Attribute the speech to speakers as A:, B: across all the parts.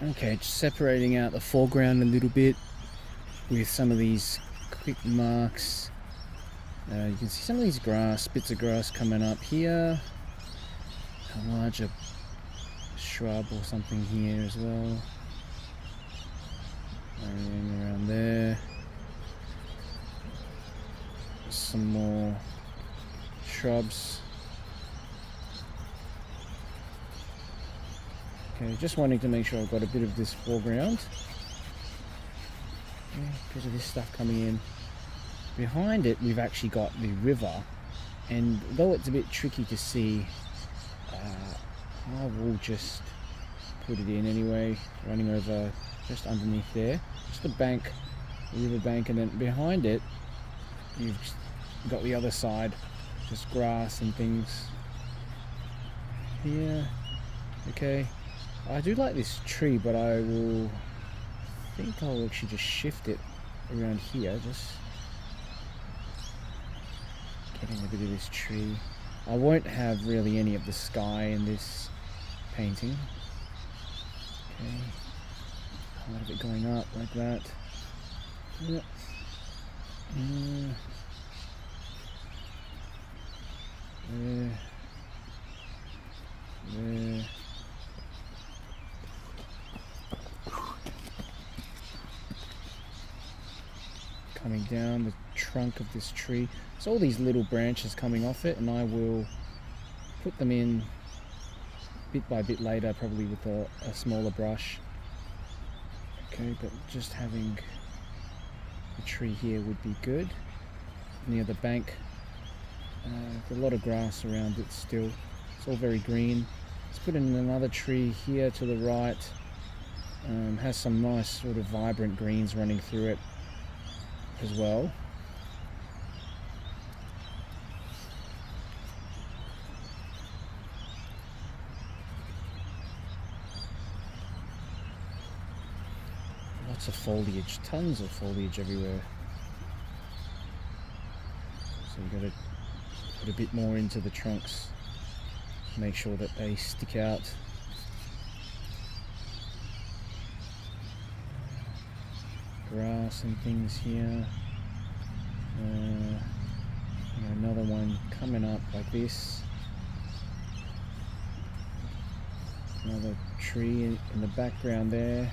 A: Okay, just separating out the foreground a little bit with some of these quick marks. You can see some of these bits of grass coming up here. A larger shrub or something here as well. And around there. Some more shrubs. Okay, just wanting to make sure I've got a bit of this foreground. Yeah, because of this stuff coming in. Behind it, we've actually got the river, and though it's a bit tricky to see, I will just put it in anyway, running over just underneath there, just the bank, the river bank, and then behind it, you've got the other side, just grass and things here. Okay, I do like this tree, but I think I'll actually just shift it around here, just getting a bit of this tree. I won't have really any of the sky in this painting. Okay, a lot of it going up like that. Yep. There. There. Coming down the trunk of this tree. So all these little branches coming off it, and I will put them in bit by bit later, probably with a smaller brush. Okay, but just having a tree here would be good. Near the bank. There's a lot of grass around it still. It's all very green. Let's put in another tree here to the right. Has some nice sort of vibrant greens running through it as well. Lots of foliage, tons of foliage everywhere. So you've got to put a bit more into the trunks, make sure that they stick out. Grass and things here. Another one coming up like this. Another tree in the background there.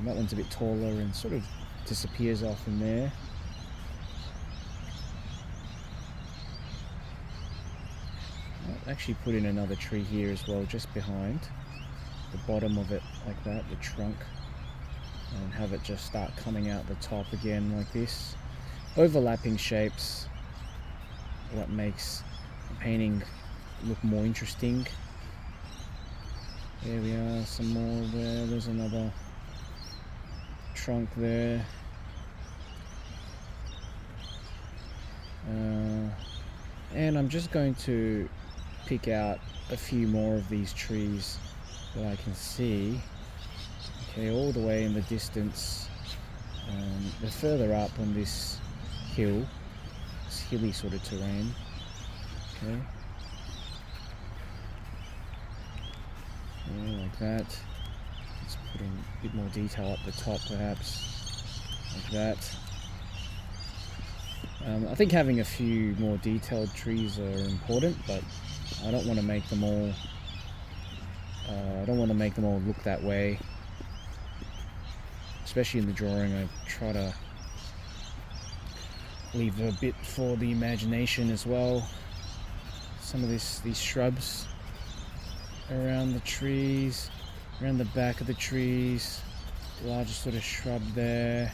A: That one's a bit taller and sort of disappears off in there. I'll actually put in another tree here as well, just behind the bottom of it like that, the trunk, and have it just start coming out the top again like this. Overlapping shapes, what makes the painting look more interesting. There we are, some more there. There's another trunk there. And I'm just going to pick out a few more of these trees that I can see. Okay, all the way in the distance. They're further up on this hill, this hilly sort of terrain. Okay. Yeah, like that. Let's put in a bit more detail up the top perhaps, like that. I think having a few more detailed trees are important, but I don't want to make them all look that way. Especially in the drawing, I try to leave a bit for the imagination as well. Some of these shrubs around the trees, around the back of the trees, the larger sort of shrub there,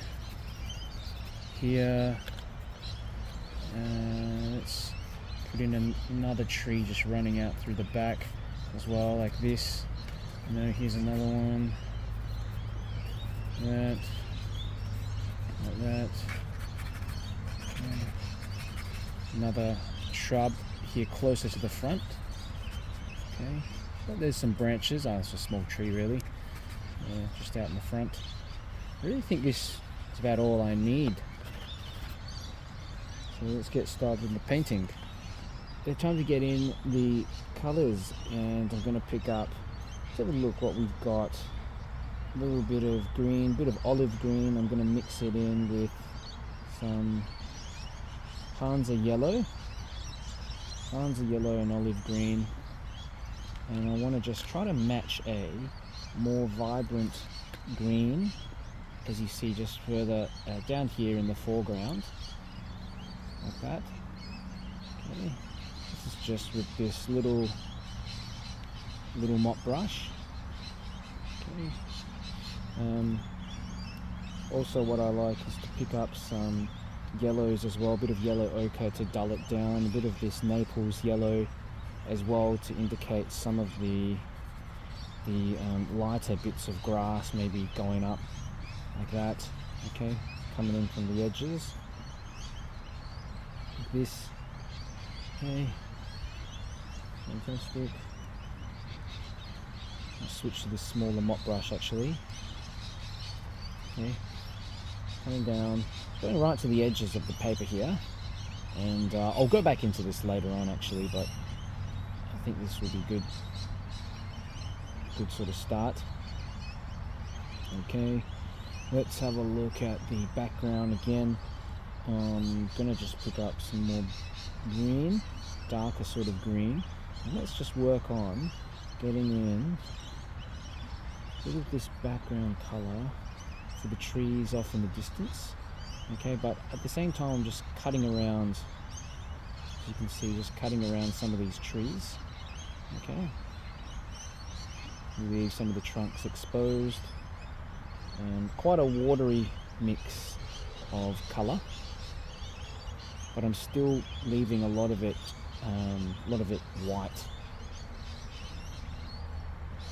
A: here. Let's put in another tree just running out through the back as well, like this. And then here's another one. That, like that. Another shrub here closer to the front. Okay, but there's some branches. Oh, it's a small tree really. Just out in the front. I really think this is about all I need. So let's get started in the painting. It's time to get in the colours, and I'm going to pick up let's have a look what we've got. A little bit of green, bit of olive green. I'm going to mix it in with some Hansa yellow and olive green, and I want to just try to match a more vibrant green, as you see just further down here in the foreground, like that. Okay, this is just with this little mop brush. Okay. Also what I like is to pick up some yellows as well, a bit of yellow ochre to dull it down, a bit of this Naples yellow as well to indicate some of the lighter bits of grass maybe going up like that. Okay, coming in from the edges like this. Okay, fantastic. I'll switch to this smaller mop brush actually. Okay, coming down, going right to the edges of the paper here, and I'll go back into this later on actually, but I think this will be good sort of start. Okay, let's have a look at the background again. I'm gonna just pick up some more green, darker sort of green, and let's just work on getting in a bit of this background color for the trees off in the distance. Okay, but at the same time I'm just cutting around, as you can see, just cutting around some of these trees. Okay, leave some of the trunks exposed, and quite a watery mix of color, but I'm still leaving a lot of it white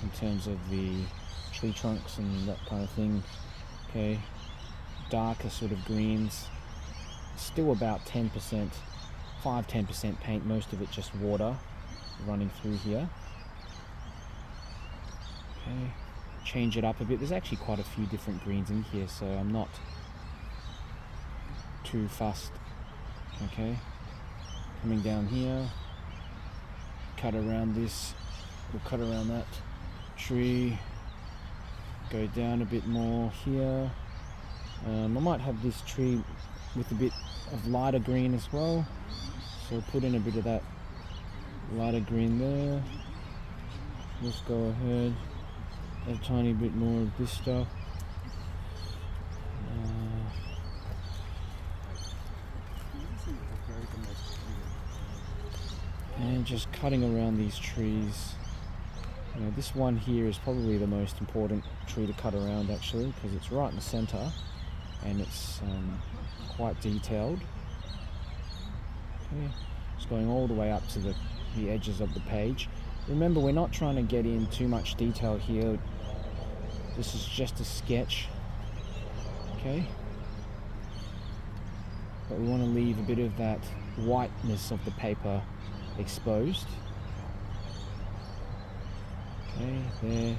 A: in terms of the tree trunks and that kind of thing. Okay, darker sort of greens, still about 10%, 5-10% paint, most of it just water running through here. Okay, change it up a bit. There's actually quite a few different greens in here, so I'm not too fussed. Okay, coming down here, cut around this, we'll cut around that tree, go down a bit more here. I might have this tree with a bit of lighter green as well, so put in a bit of that lighter green there. Let's go ahead, a tiny bit more of this stuff. And just cutting around these trees. You know, this one here is probably the most important tree to cut around actually, because it's right in the center and it's quite detailed. Okay, just going all the way up to the edges of the page. Remember, we're not trying to get in too much detail here. This is just a sketch. Okay, but we want to leave a bit of that whiteness of the paper exposed. Okay,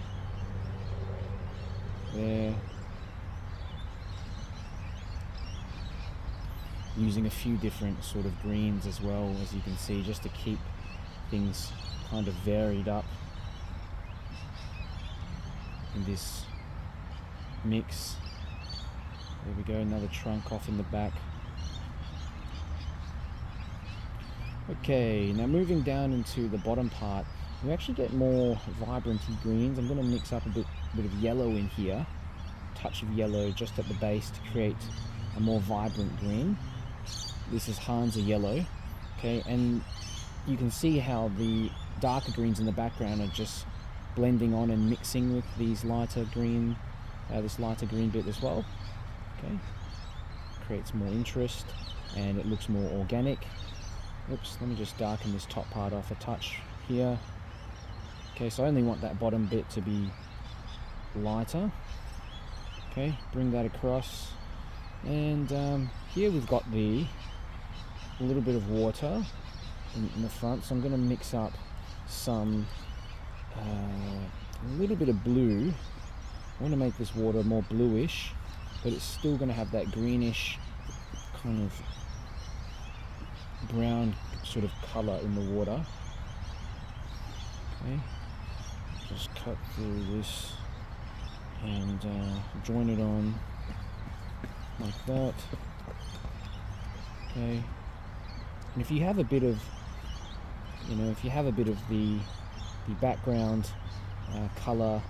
A: there. Using a few different sort of greens as well, as you can see, just to keep things kind of varied up in this mix. There we go, another trunk off in the back. Okay, now moving down into the bottom part, we actually get more vibranty greens. I'm going to mix up a bit of yellow in here, touch of yellow just at the base to create a more vibrant green. This is Hansa yellow. Okay, and you can see how the darker greens in the background are just blending on and mixing with these lighter green, this lighter green bit as well. Okay, creates more interest and it looks more organic. Oops, let me just darken this top part off a touch here. Okay, so I only want that bottom bit to be lighter. Okay, bring that across, and here we've got a little bit of water in the front, so I'm going to mix up some a little bit of blue. I want to make this water more bluish, but it's still going to have that greenish kind of brown sort of color in the water. Okay, just cut through this and join it on like that. Okay. And if you have a bit of, if you have a bit of the background color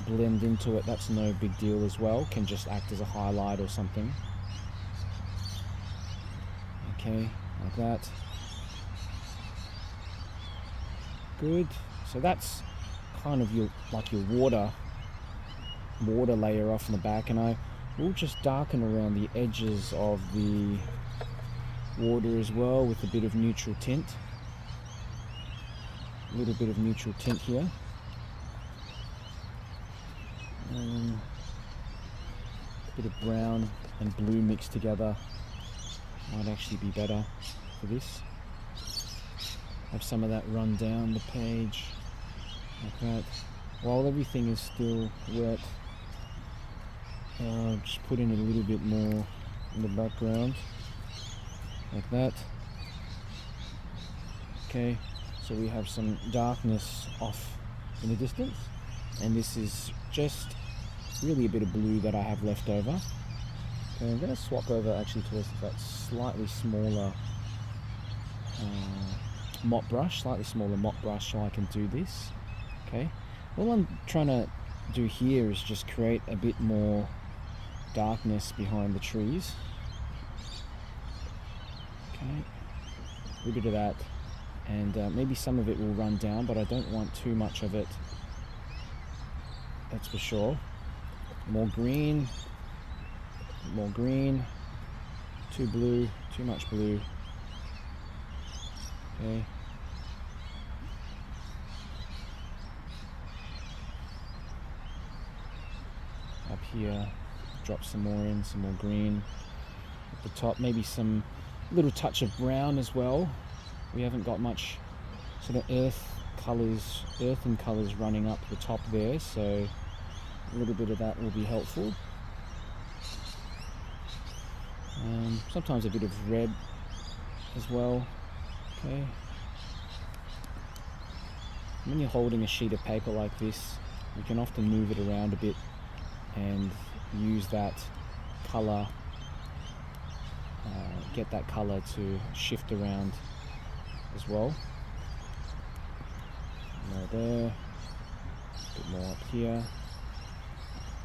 A: blend into it, that's no big deal as well. Can just act as a highlight or something. Okay, like that. Good. So that's kind of your water layer off in the back, and I will just darken around the edges of the water as well with a bit of neutral tint. A little bit of neutral tint here. A bit of brown and blue mixed together might actually be better for this. Have some of that run down the page like that. While everything is still wet, just put in a little bit more in the background like that. Okay, so we have some darkness off in the distance, and this is just really a bit of blue that I have left over. Okay, I'm going to swap over actually to that slightly smaller mop brush, so I can do this. Okay, all I'm trying to do here is just create a bit more darkness behind the trees. Okay, a little bit of that, and maybe some of it will run down, but I don't want too much of it, that's for sure. More green, too blue, too much blue. Okay. Up here, drop some more in, some more green. At the top, maybe some little touch of brown as well. We haven't got much sort of earthen colours running up the top there, so a little bit of that will be helpful. Sometimes a bit of red as well. Okay. When you're holding a sheet of paper like this, you can often move it around a bit and use that colour, get that colour to shift around as well. More there, a bit more up here.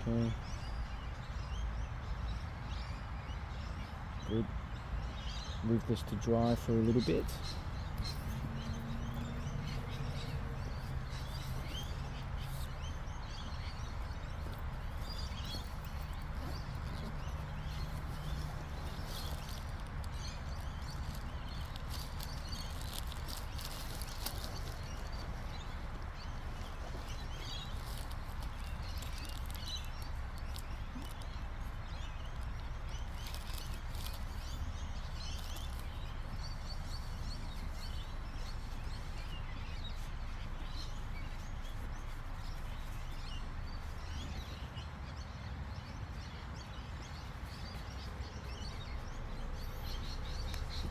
A: Okay. Good. Leave this to dry for a little bit.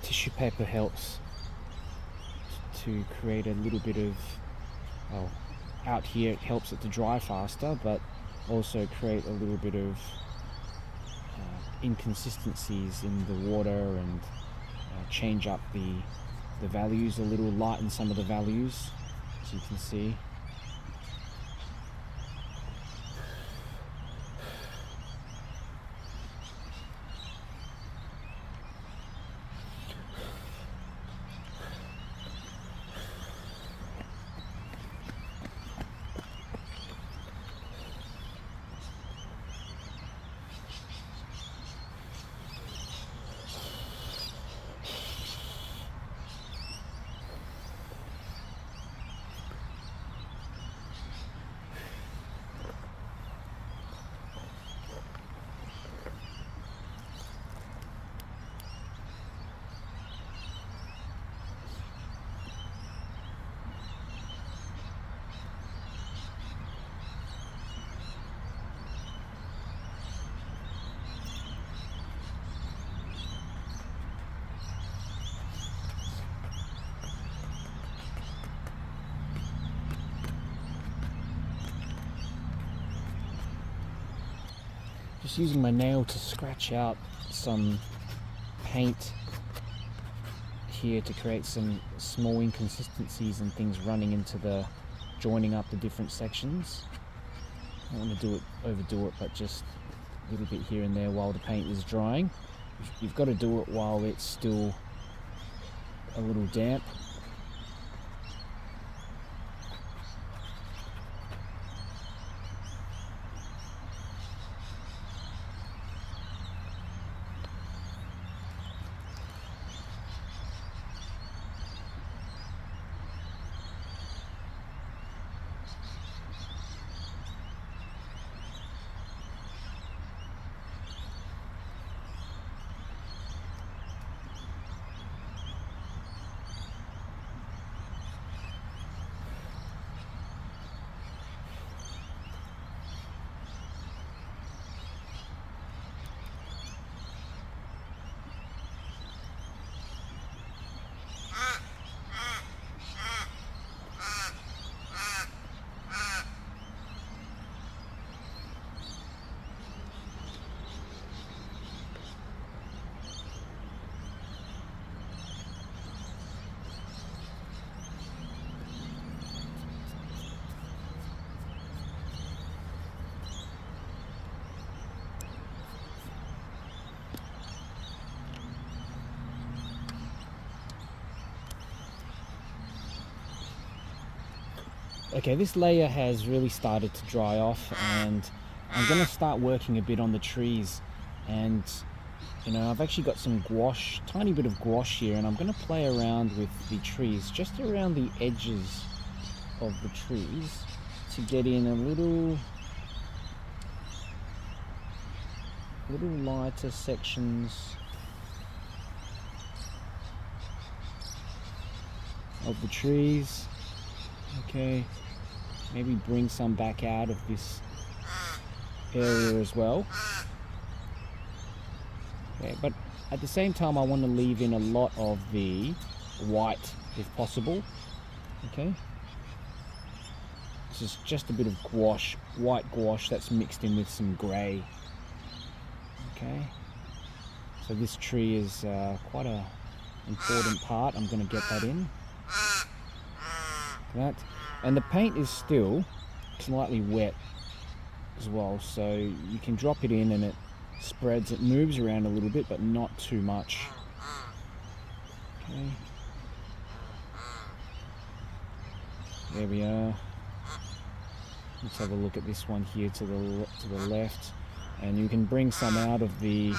A: Tissue paper helps to create a little bit of, well, out here it helps it to dry faster, but also create a little bit of inconsistencies in the water, and change up the values a little, lighten some of the values, as you can see. Just using my nail to scratch out some paint here to create some small inconsistencies and things running into the joining up the different sections. I don't want to overdo it, but just a little bit here and there while the paint is drying. You've got to do it while it's still a little damp. Okay, this layer has really started to dry off, and I'm going to start working a bit on the trees. And you know, I've actually got some gouache, tiny bit of gouache here, and I'm going to play around with the trees, just around the edges of the trees, to get in a little lighter sections of the trees. Okay, maybe bring some back out of this area as well. Okay, but at the same time I want to leave in a lot of the white if possible. Okay, this is just a bit of gouache, white gouache that's mixed in with some grey. Okay, so this tree is quite a important part. I'm going to get that in. That, and the paint is still slightly wet as well, so you can drop it in and it spreads, it moves around a little bit, but not too much. Okay, there we are. Let's have a look at this one here to the left, and you can bring some out of the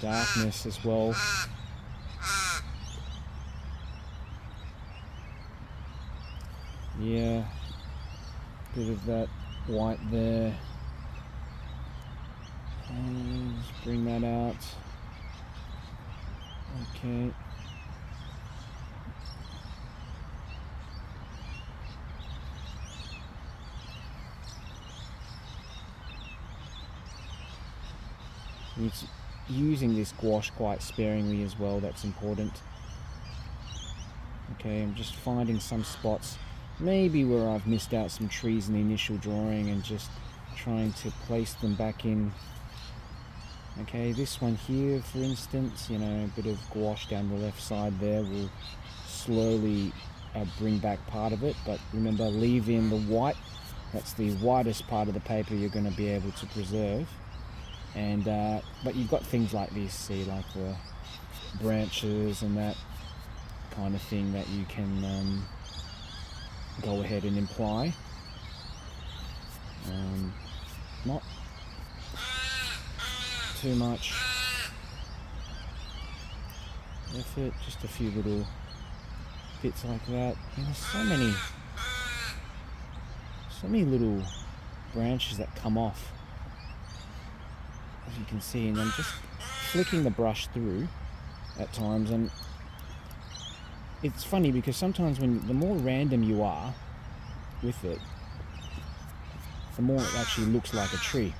A: darkness as well. Yeah, bit of that white there. And just bring that out. Okay. It's using this gouache quite sparingly as well, that's important. Okay, I'm just finding some spots maybe where I've missed out some trees in the initial drawing and just trying to place them back in. Okay, this one here, for instance, you know, a bit of gouache down the left side there will slowly bring back part of it, but remember, leave in the white. That's the whitest part of the paper you're going to be able to preserve. And but you've got things like this, see, like the branches and that kind of thing that you can go ahead and imply. Not too much effort, just a few little bits like that. You know, so many little branches that come off, as you can see, and I'm just flicking the brush through at times. And it's funny because sometimes the more random you are with it, the more it actually looks like a tree.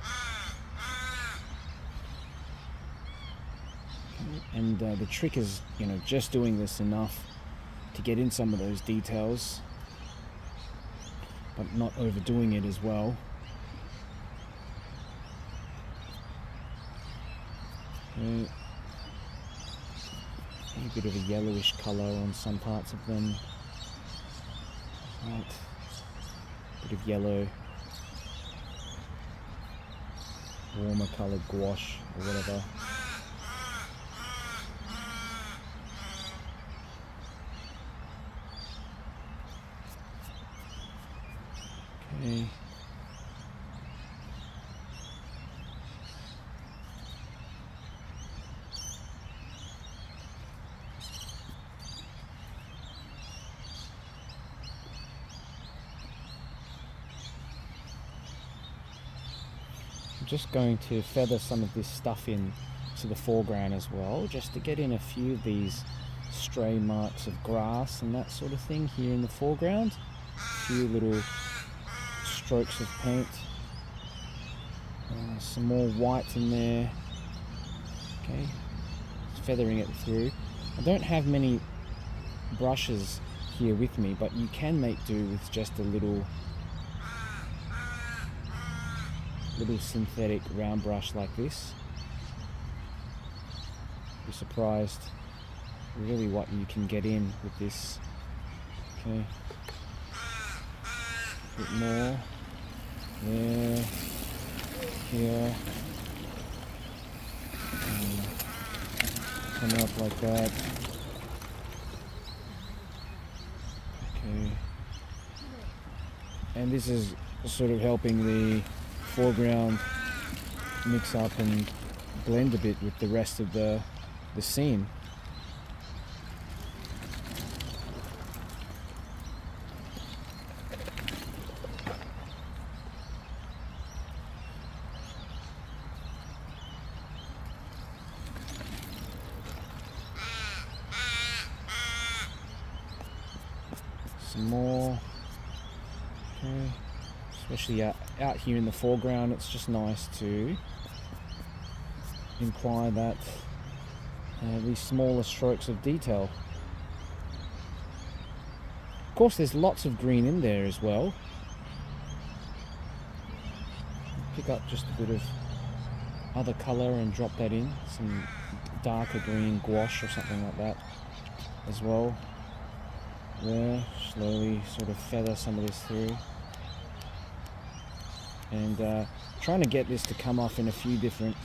A: And the trick is, you know, just doing this enough to get in some of those details, but not overdoing it as well. Okay. A bit of a yellowish colour on some parts of them. Right. Bit of yellow. Warmer coloured gouache or whatever. Okay. I'm just going to feather some of this stuff in to the foreground as well, just to get in a few of these stray marks of grass and that sort of thing here in the foreground. A few little strokes of paint. Some more white in there. Okay, just feathering it through. I don't have many brushes here with me, but you can make do with just a little synthetic round brush like this. Be surprised really what you can get in with this. Okay, a bit more there, here, and come up like that. Okay, and this is sort of helping the foreground mix up and blend a bit with the rest of the scene. Some more. Okay. Especially out here in the foreground, it's just nice to imply that these smaller strokes of detail. Of course, there's lots of green in there as well. Pick up just a bit of other colour and drop that in, some darker green gouache or something like that as well. There, slowly sort of feather some of this through. And trying to get this to come off in a few different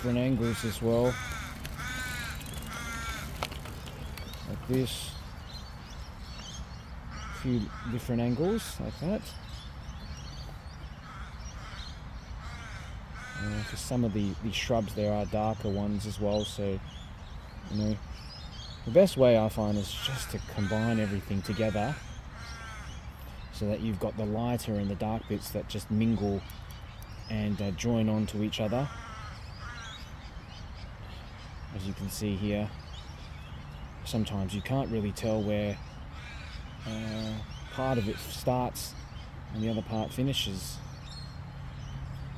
A: angles as well, like this, a few different angles like that. For some of the shrubs there are darker ones as well, so you know, the best way I find is just to combine everything together so that you've got the lighter and the dark bits that just mingle and join on to each other. As you can see here, sometimes you can't really tell where part of it starts and the other part finishes.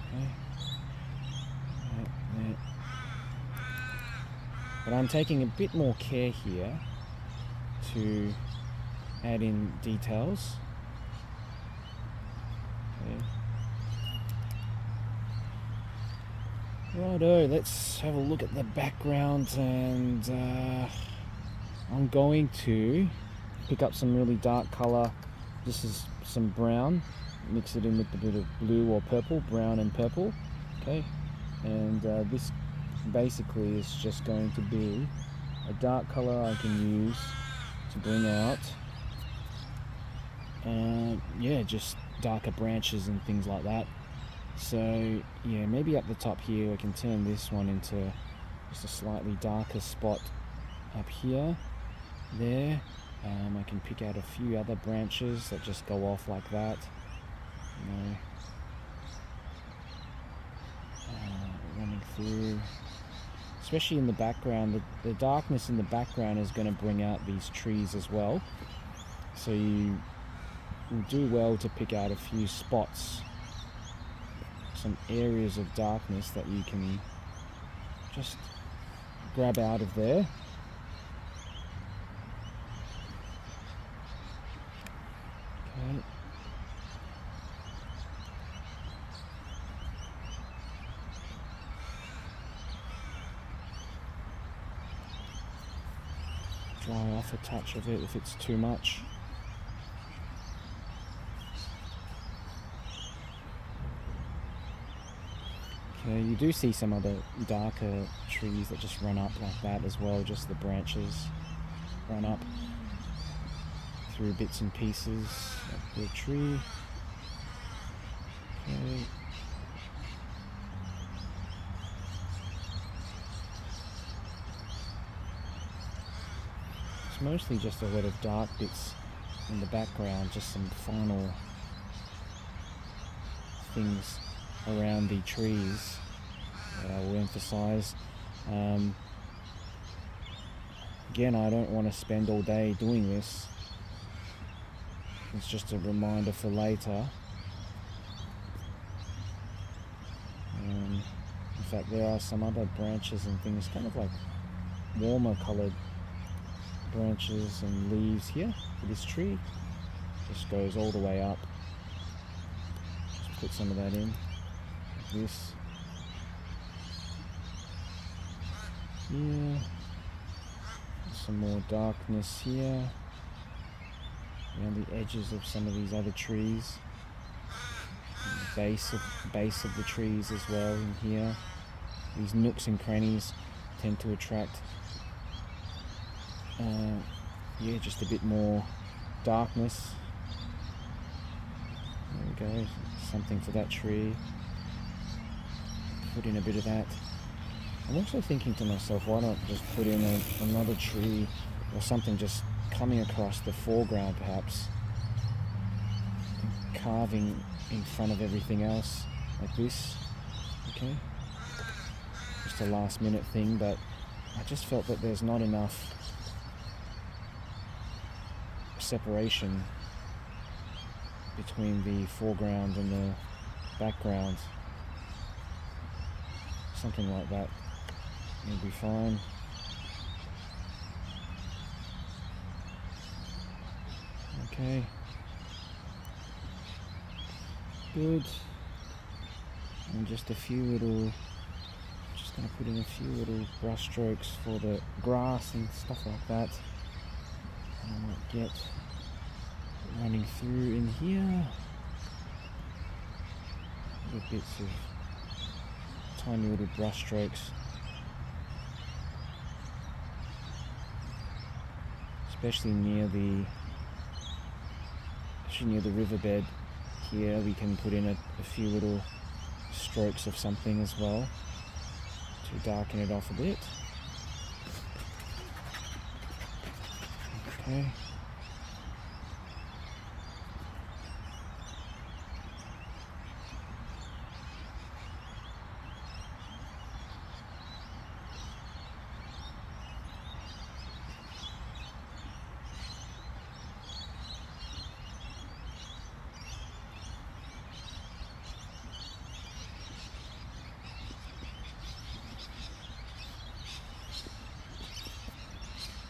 A: Okay. Right there. But I'm taking a bit more care here to add in details. Okay. Righto, let's have a look at the background, and I'm going to pick up some really dark colour. This is some brown, mix it in with a bit of blue or purple, brown and purple. Okay, and this basically is just going to be a dark colour I can use to bring out, yeah, just darker branches and things like that. So yeah, maybe up the top here I can turn this one into just a slightly darker spot up here, there. I can pick out a few other branches that just go off like that, you know, running through. Especially in the background, the darkness in the background is going to bring out these trees as well. So you will do well to pick out a few spots, some areas of darkness that you can just grab out of there. Okay. dry off a touch of it if it's too much. Okay, you do see some other darker trees that just run up like that as well, just the branches run up through bits and pieces of the tree. Okay. It's mostly just a lot of dark bits in the background, just some final things around the trees that I will emphasize. Again, I don't want to spend all day doing this. It's just a reminder for later. In fact, there are some other branches and things, kind of like warmer coloured branches and leaves here for this tree. Just goes all the way up. Just put some of that in, like this. Here. Some more darkness here. Around the edges of some of these other trees. Base of the trees as well in here. These nooks and crannies tend to attract just a bit more darkness. There we go, something for that tree. Put in a bit of that. I'm also thinking to myself, why not just put in another tree or something just coming across the foreground perhaps, carving in front of everything else like this. Okay, just a last minute thing, but I just felt that there's not enough separation between the foreground and the background. Something like that will be fine. Okay, good. And just a few little, just going to put in a few little brush strokes for the grass and stuff like that. And I might get running through in here. Little bits of tiny little brush strokes. Especially near the riverbed here, we can put in a few little strokes of something as well to darken it off a bit. Okay.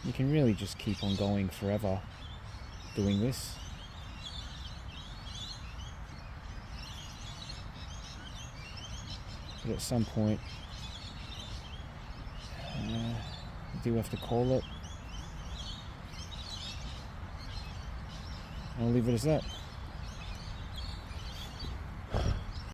A: You can really just keep on going forever doing this. But at some point, you do have to call it. I'll leave it as that.